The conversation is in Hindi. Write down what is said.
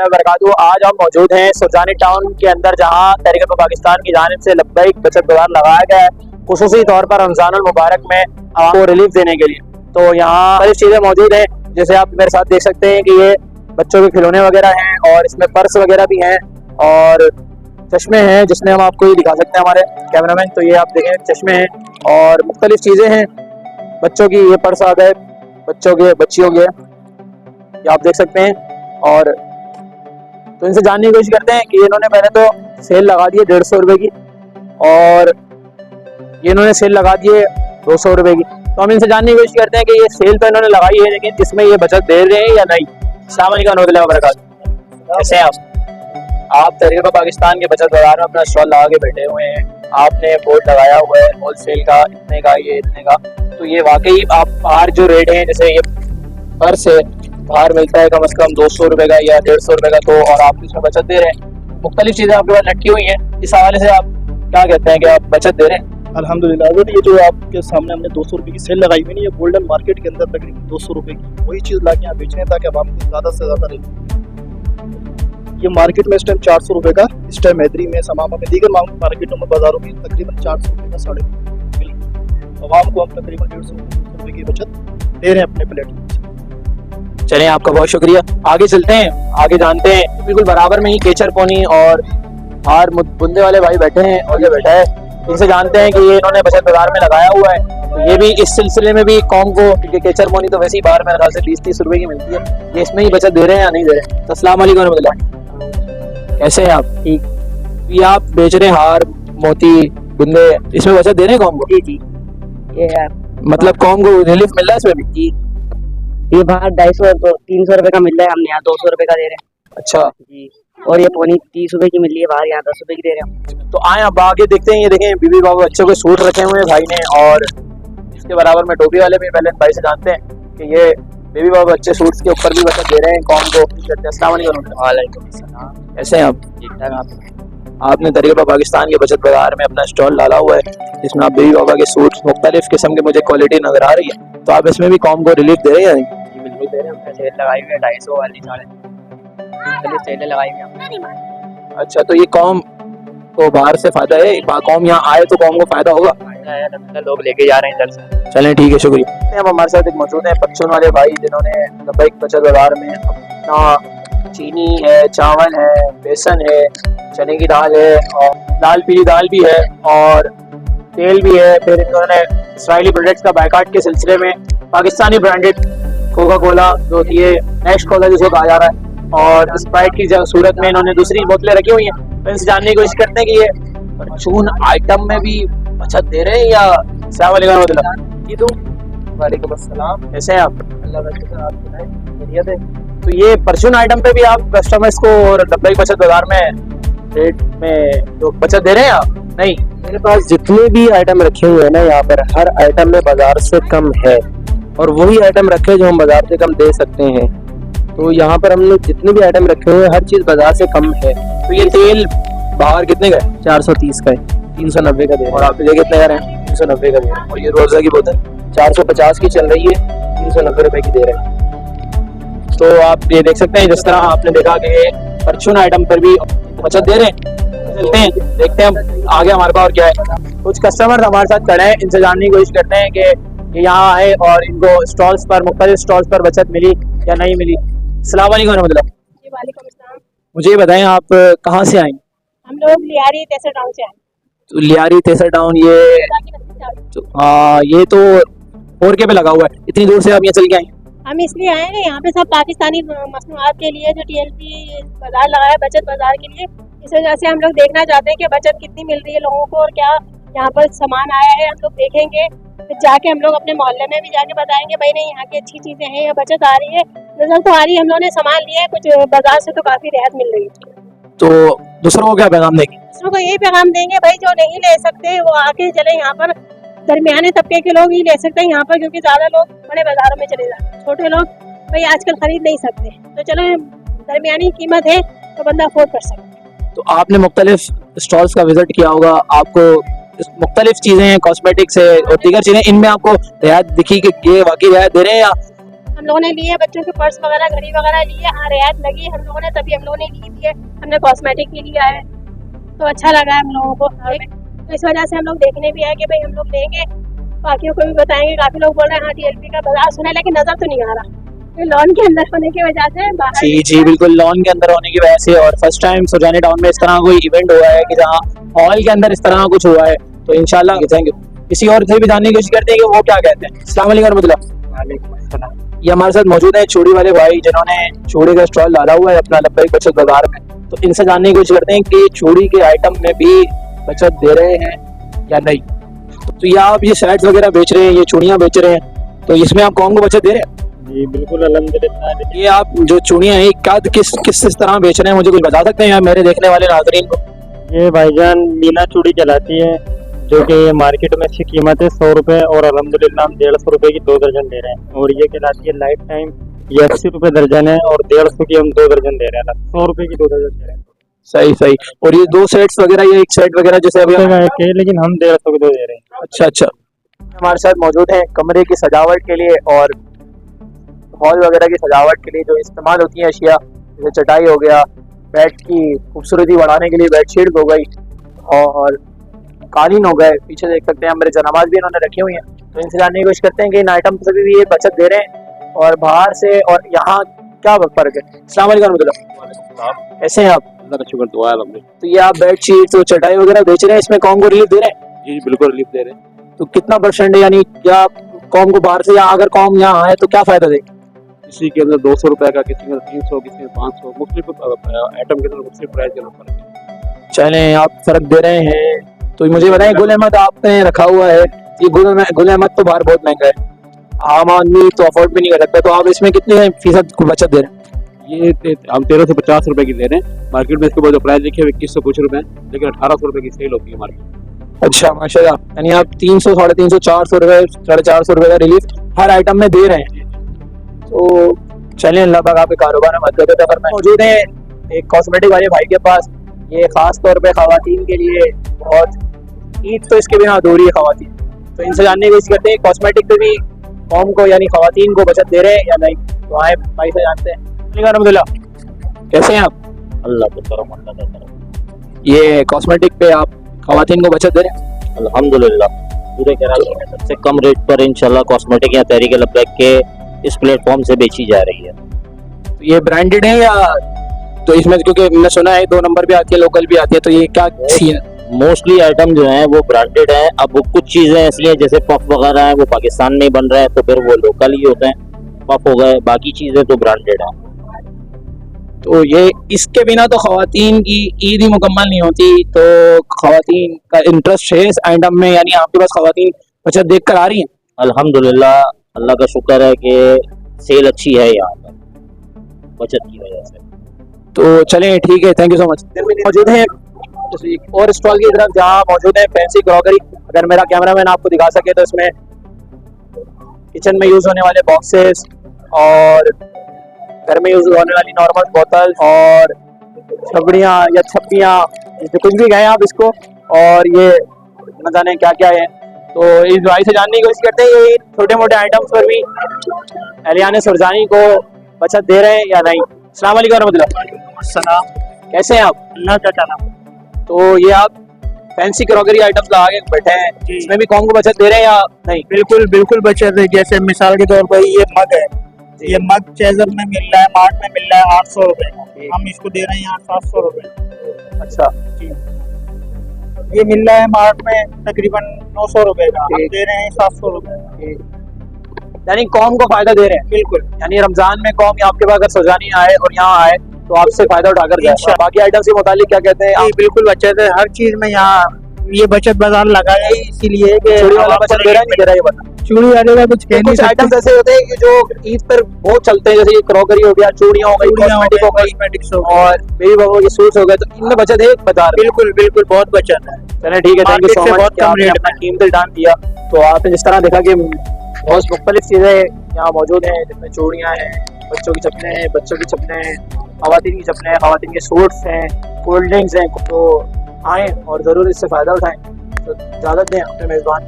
वबरकातुहू। आज हम मौजूद हैं सुरजानी टाउन के अंदर, जहां तहरीक पाकिस्तान की जानिब से लब्बैक बचत बाजार लगाया गया है खुसूसी तौर पर रमजानुल मुबारक में आपको रिलीफ देने के लिए। तो यहाँ सारी चीजें मौजूद हैं, जैसे आप मेरे साथ देख सकते हैं कि ये बच्चों के खिलौने वगैरह हैं और इसमें पर्स वगैरह भी हैं और चश्मे हैं, जिसमें हम आपको ये दिखा सकते हैं हमारे कैमरामैन। तो ये आप देखें चश्मे हैं और मुख्तलिफ चीजें हैं बच्चों की। ये पर्स आ गए बच्चों के, बच्चियों के, ये आप देख सकते हैं। और तो इनसे जानने की कोशिश करते हैं कि इन्होंने पहले तो सेल लगा दी है 150 रुपए की और ये इन्होंने सेल लगा दी है 200 रुपए की। तो हम इनसे जानने की कोशिश करते हैं कि ये सेल तो इन्होंने लगाई है, लेकिन इसमें ये बचत दे रहे हैं या नहीं। अस्सलाम वालेकुम रहमतुल्लाहि व बरकातुहू। कैसे हैं आप तहरीक पाकिस्तान के बचत बाजार में अपना स्टॉल लगा के बैठे हुए हैं। आपने बोर्ड लगाया हुआ है होलसेल का, इतने का, ये इतने का। तो ये वाकई आप बाहर जो रेट है, जैसे ये पर्स है बाहर मिलता है कम से कम 200 रुपए का या 150 रुपए का, तो और आप इसमें बचत दे रहे हैं। मुख्तलिफ चीजें आपके पास लटकी हुई हैं, इस हवाले से आप क्या कहते हैं कि आप बचत दे रहे हैं? अल्हम्दुलिल्लाह। अगर ये जो आपके सामने हमने 200 रुपए की सेल लगाई हुई है, ये गोल्डन मार्केट के अंदर तकरीबन 200 रुपए की वही चीज़ ला के यहाँ बेच रहे हैं ताकि अब आपको ज़्यादा से ज़्यादा रहे। ये मार्केट में इस टाइम 400 रुपए का, इस टाइम हैदरी में, समामा में, दीगर मार्केटों में, बाजारों में तकरीबन 400 रुपए का साढ़े आवाम को हम तकरीबन 150 रुपए की बचत दे रहे हैं अपने प्लेटफॉर्म से। चलें, आपका बहुत शुक्रिया। आगे चलते हैं, आगे जानते हैं। बिल्कुल बराबर में ही केचर पोनी और हार बुंदे वाले भाई बैठे हैं और ये बैठा है, इनसे जानते हैं कि ये इन्होंने बचत बाजार में लगाया हुआ है। तो ये भी इस सिलसिले में भी कौम को, क्योंकि केचर पोनी तो वैसे ही बाहर मेरे ख्याल से 20-30 रुपए की मिलती है, ये इसमें ही बचत दे रहे हैं या नहीं दे रहे हैं? तो अस्सलाम वालेकुम रहमतुल्लाह। कैसे हैं आप? ठीक। ये आप बेच रहे हैं हार, मोती, बुंदे, इसमें बचत दे रहे हैं कौम को? जी। ये मतलब कौम को रिलीफ मिल रहा है इसमें भी? जी। ये बाहर 250 300 रुपए का मिल रहा है, हमने यहाँ 200 रुपए का दे रहे हैं। अच्छा जी। और ये पोनी 30 रुपए की मिल रही है, बाहर यहाँ 10 रुपए की दे रहे हैं। तो आए अब आगे देखते हैं। ये देखें बीबी बाबू बच्चों के सूट रखे हुए हैं भाई ने, और इसके बराबर में टोपी वाले भी। पहले भाई से जानते हैं कि ये बेबी बाबू बच्चे सूट्स के ऊपर भी बचत दे रहे हैं कौम को। अस्सलाम वालेकुम। कैसे हैं आप? ठीक ठाक। आपने तहरीक पाकिस्तान के बचत बाजार में अपना स्टॉल डाला हुआ है, जिसमें आप बेबी बाबा के सूट्स मुख्तलिफ किस्म के मुझे क्वालिटी नजर आ रही है, तो आप इसमें भी कौम को रिलीफ दे रहे हैं या नहीं? जी बिल्कुल दे रहे हैं। हमने सेल लगाई हुई है 250 वाली, साढ़े सेल लगाई हुई है। अच्छा, तो ये कौम को बाहर से फायदा है, कौम यहाँ आए तो कौम को फायदा होगा? लोग लेके जा रहे हैं इधर से। चलें, ठीक है, शुक्रिया। हम हमारे साथ एक मौजूद है परचून वाले भाई, जिन्होंने लब्बैक बचत बाजार में अपना चीनी है, चावल है, बेसन है, चने की दाल है और लाल पीली दाल भी है और तेल भी है। फिर इन्होंने इसराइली प्रोडक्ट्स का बायकाट के सिलसिले में पाकिस्तानी ब्रांडेड कोका कोला, जो कि ये नेक्स्ट कोला जिसको कहा जा रहा है, और स्प्राइट की सूरत में इन्होंने दूसरी बोतलें रखी हुई हैं। तो इनसे जानने की कोशिश करते हैं कि ये परचून आइटम में भी बचत दे रहे हैं या? अस्सलाम वालेकुम अस्सलाम। कैसे हैं आप? अल्लाह का शुक्र, आप सुनाएं, बढ़िया थे। तो ये परचून आइटम पे भी आप कस्टमर्स को और लब्बैक बचत बाजार में रेट में तो बचत दे रहे हैं आप? नहीं, मेरे पास जितने भी आइटम रखे हुए हैं ना, यहाँ पर हर आइटम में बाजार से कम है, और वही आइटम रखे जो हम बाजार से कम दे सकते हैं। तो यहाँ पर हमने जितने भी आइटम रखे हुए हैं, हर चीज बाजार से कम है। तो ये तेल बाहर कितने का है? 430 का है, 390 का दे रहे और आप ये कितने का रहे हैं? 390 का दे रहे हैं। और ये रोजा की बोतल 450 की चल रही है, 390 रुपए की दे रहे हैं। तो आप ये देख सकते हैं, जिस तरह आपने देखा कि ये परचून आइटम पर भी बचत दे रहे हैं। चलते हैं, देखते हैं आगे हमारे पास और क्या है। कुछ कस्टमर हमारे साथ खड़े हैं, इनसे जानने की कोशिश करते हैं कि ये यहाँ आए और इनको स्टॉल्स पर, मुख्तलिफ स्टॉल्स पर बचत मिली या नहीं मिली। अस्सलाम वालेकुम रहमतुल्लाह। वालेकुम अस्सलाम। मुझे ये बताएं, आप कहाँ से आए? हम लोग लियारी तेसर टाउन से आए। तो लियारी तेसर टाउन, ये तो 4K पे लगा हुआ है, इतनी दूर से आप यहाँ चल के आए? हम इसलिए आए हैं, यहाँ पे सब पाकिस्तानी मसनूआत के लिए जो TLP बाजार लगाया बचत बाजार के लिए, इस वजह से हम लोग देखना चाहते हैं कि बचत कितनी मिल रही है लोगों को और क्या यहाँ पर सामान आया है। हम लोग देखेंगे, फिर जाके हम लोग अपने मोहल्ले में भी जाके बताएंगे भाई नहीं यहाँ की अच्छी चीजें हैं, या बचत आ रही है, नजर तो आ रही है। हम लोगों ने सामान लिया है, कुछ बाजार से तो काफी रियायत मिल रही है। तो दूसरों को क्या पैगाम देंगे? दूसरों को यही पैगाम देंगे भाई, जो नहीं ले सकते वो आके चले, यहाँ पर दरमियाने तबके के लोग ही ले सकते हैं यहाँ पर, क्योंकि ज्यादा लोग बड़े बाजारों में चले जाते हैं, छोटे लोग भाई आजकल खरीद नहीं सकते। तो चलो दरमियानी कीमत है तो बंदा अफोर्ड कर सकता है। तो आपने मुख्तलिफ स्टॉल्स का विजिट किया होगा, आपको मुख्तलिफ चीजें हैं, कॉस्मेटिक्स है और दीगर चीजें, इनमें आपको रियायत दिखी कि ये वाकई रियायत दे रहे हैं या? हम लोगों ने लिए बच्चों के पर्स वगैरह घड़ी वगैरह लिए, हाँ रियायत लगी हम लोगों ने, तभी हम लोगों ने ली है। हमने कॉस्मेटिक भी लिया है तो अच्छा लगा है हम लोगों को। तो इस वजह से हम लोग देखने भी आए कि भाई हम लोग लेंगे, बाकियों को भी बताएंगे। काफी लोग बोल रहे हैं हाँ टीएलपी का बाजार सुना है लेकिन नजर तो नहीं आ रहा, लॉन के अंदर होने की वजह से बाहर। जी जी बिल्कुल, लॉन के अंदर होने की वजह से, और फर्स्ट टाइम सुरजानी टाउन में इस तरह कोई इवेंट हुआ है कि जहाँ हॉल के अंदर इस तरह कुछ हुआ है, तो इंशाल्लाह थैंक यू। किसी और से भी जानने की कोशिश करते हैं कि वो क्या कहते हैं। अस्सलाम वालेकुम रहमतुल्लाह। ये हमारे साथ मौजूद है चूड़ी वाले भाई जिन्होंने चूड़ी का स्टॉल डाला हुआ है अपना लब्बैक बचत बाजार में, तो इनसे जानने की कोशिश करते हैं कि चूड़ी के आइटम में भी बचत दे रहे हैं या नहीं। तो ये आप ये सेट्स वगैरह बेच रहे हैं, ये चूड़ियाँ बेच रहे हैं, तो इसमें आप कौन को बचत दे रहे हैं? जी बिल्कुल अल्हम्दुलिल्लाह। ये आप जो चूड़ियाँ हैं क्या किस तरह बेच रहे हैं, मुझे कुछ बता सकते हैं मेरे देखने वाले नाज़रीन को? ये भाईजान मीना चूड़ी कहलाती है, जो कि मार्केट में इसकी कीमत है 100 रुपये, और अल्हम्दुलिल्लाह हम 150 रुपये की 2 दर्जन दे रहे हैं। और ये कहलाती है लाइफ टाइम, ये 80 रुपये दर्जन है और 150 की हम 2 दर्जन दे रहे हैं, 100 रुपये की 2 दर्जन दे रहे हैं। सही सही। और ये 2 सेट्स वगैरह, ये एक सेट वगैरह जैसे अभी के लेकिन हम 150 की 2 दे रहे हैं। अच्छा अच्छा। हमारे साथ मौजूद है कमरे की सजावट के लिए और हॉल वगैरह की सजावट के लिए जो इस्तेमाल होती है अशिया, जैसे चटाई हो गया, बेड की खूबसूरती बढ़ाने के लिए बेडशीट हो गई और कालीन हो गए, पीछे देख सकते हैं मेरे जनामाज भी इन्होंने रखी हुई हैं। तो इनसे जानने की कोशिश करते हैं कि इन आइटम से भी ये बचत दे रहे हैं और बाहर से और यहाँ क्या फर्क है। अस्सलाम वालेकुम रहमतुल्लाह, कैसे हैं आप? अल्लाह का शुक्र, दुआ है अल्हम्दुलिल्लाह। तो ये आप बेडशीट और चटाई वगैरह बेच रहे हैं, इसमें कौम को रिलीफ दे रहे हैं? जी बिल्कुल रिलीफ दे रहे हैं। तो कितना परसेंट है, यानी क्या कौम को बाहर से, या अगर कौम यहाँ आए तो क्या फायदा देगी? किसी के अंदर 200 रुपए का, किसी के अंदर 300, किसी में 500, मुख्तलिफ आइटम के अंदर मुख्तलिफ प्राइस के अंदर फर्क है। चलें, आप फर्क दे रहे हैं। तो मुझे बताएं, गुल अहमद आपने रखा हुआ है, ये गुल अहमद तो बाहर बहुत महंगा है, आम आदमी तो अफोर्ड भी नहीं कर सकता, तो आप इसमें कितने फीसद बचत दे रहे हैं? ये हम 1350 रुपए की दे रहे हैं। मार्केट में इसके बाद जो प्राइस लिखे हुए 2100 कुछ रुपए, लेकिन 1800 रुपए की सेल होती है मार्केट। अच्छा माशाल्लाह, यानी आप 300, 350, 400 रुपए, 450 रुपए का रिलीफ हर आइटम में दे रहे हैं। तो चलिए, अल्लाह पाक आपके कारोबार में मदद करता है। मौजूद है एक कॉस्मेटिक वाले भाई के पास, ये खास तौर पे खवातीन के लिए बहुत, ईद तो इसके बिना अधूरी है खवातीन, तो इनसे जानने की कोशिश करते हैं कॉस्मेटिक पे भी कौम को यानी खवातीन को बचत दे रहे हैं या नहीं। तो आए भाई से जानते हैं। अलहमदुलिल्लाह, कैसे हैं आप? अल्लाह के करम, अल्लाह के करम। ये कॉस्मेटिक पे आप खवातीन को बचत दे रहे हैं? अल्हम्दुलिल्लाह, पूरे कराची में सबसे कम रेट पर इंशाल्लाह कॉस्मेटिक या तहरीक लब्बैक के इस प्लेटफॉर्म से बेची जा रही है। तो ये ब्रांडेड है या, तो इसमें क्योंकि मैंने सुना है 2 नंबर भी आती है, लोकल भी आती है, तो ये क्या सीन है? मोस्टली आइटम जो हैं वो ब्रांडेड हैं। अब वो कुछ चीज़ें ऐसी हैं जैसे पफ वगैरह हैं, वो पाकिस्तान में ही बन रहे हैं, तो फिर वो लोकल ही होते हैं। पफ हो गए, बाकी चीज़ें तो ब्रांडेड हैं। तो ये इसके बिना तो खवातीन की ईद ही मुकम्मल नहीं होती, तो खवातीन का इंटरेस्ट है इस आइटम में, यानी आपके पास खवातीन बचत देख कर आ रही हैं? अल्हम्दुलिल्लाह, अल्लाह का शुक्र है कि सेल अच्छी है यहाँ पर बचत की वजह से। तो चलें, ठीक है, थैंक यू सो मच। मौजूद है और स्टॉल की तरफ जहाँ मौजूद है फैंसी क्रॉकरी। अगर मेरा कैमरामैन आपको दिखा सके तो इसमें किचन में यूज होने वाले बॉक्सेस और घर में यूज होने वाली नॉर्मल बोतल और छबड़ियाँ या छप्पियाँ, कुछ भी कहें आप इसको, और ये न जाने क्या क्या है। तो इस भाई से जानने की कोशिश करते हैं ये छोटे मोटे आइटम्स पर भी अहलियान सुरजानी को बचत दे रहे हैं या नहीं। अस्सलाम वालेकुम रहमतुल्लाह, कैसे हैं आप? अल्लाह का करम। तो ये आप फैंसी क्रॉकरी आइटम्स लगा के बैठे हैं, इसमें भी कौन को बचत दे रहे हैं या नहीं? बिल्कुल बिल्कुल बचत है। जैसे मिसाल के तौर पर ये मग है, ये मग चेजर में मिल रहा है, मार्ट में मिल रहा है 800 रुपए, हम इसको दे रहे हैं यहाँ 700 रुपए। अच्छा, ये मिल रहा है मार्ट में तकरीबन 900 रुपए का, हम दे रहे हैं 700 रुपए। यानी कौम को फायदा दे रहे हैं। बिल्कुल, यानी रमजान में कौम आपके पास अगर सुरजानी आए और यहाँ आए तो आपसे फायदा उठाकर जाए। बाकी आइटम्स के मुतालिक क्या कहते हैं? जी बिल्कुल बचत है हर चीज में। यहाँ ये बचत बाजार लगाया ही इसीलिए कि चूड़ी वाला बचत दे रहा है, नहीं दे रहा है? ये बता, चूड़ी वाले का कुछ कहने कुछ आइटम्स ऐसे होते हैं कि जो ईद पर बहुत चलते हैं, जैसे ये क्रॉकरी हो गया, चूड़ियाँ हो गई, कॉस्मेटिक हो गई और बेबी बबू के सूट्स हो गए, तो इनमें बचत है बता रहे। बिल्कुल बिल्कुल बहुत बचत है। चलिए ठीक है, थैंक यू सो मच, बहुत कम रेट अपना कीमती दान दिया। तो आपने जिस तरह देखा कि बहुत मुख्तलिफ चीज़ें यहाँ मौजूद हैं, जिसमें चूड़ियाँ हैं, बच्चों की चप्पलें हैं, बच्चों की चप्पलें हैं, खवातीन की चप्पलें हैं, खवातीन के सूट्स हैं, कोल्ड ड्रिंक्स हैं। तो आएँ और ज़रूर इससे फ़ायदा उठाएँ। तो इजाज़त दें अपने मेज़बान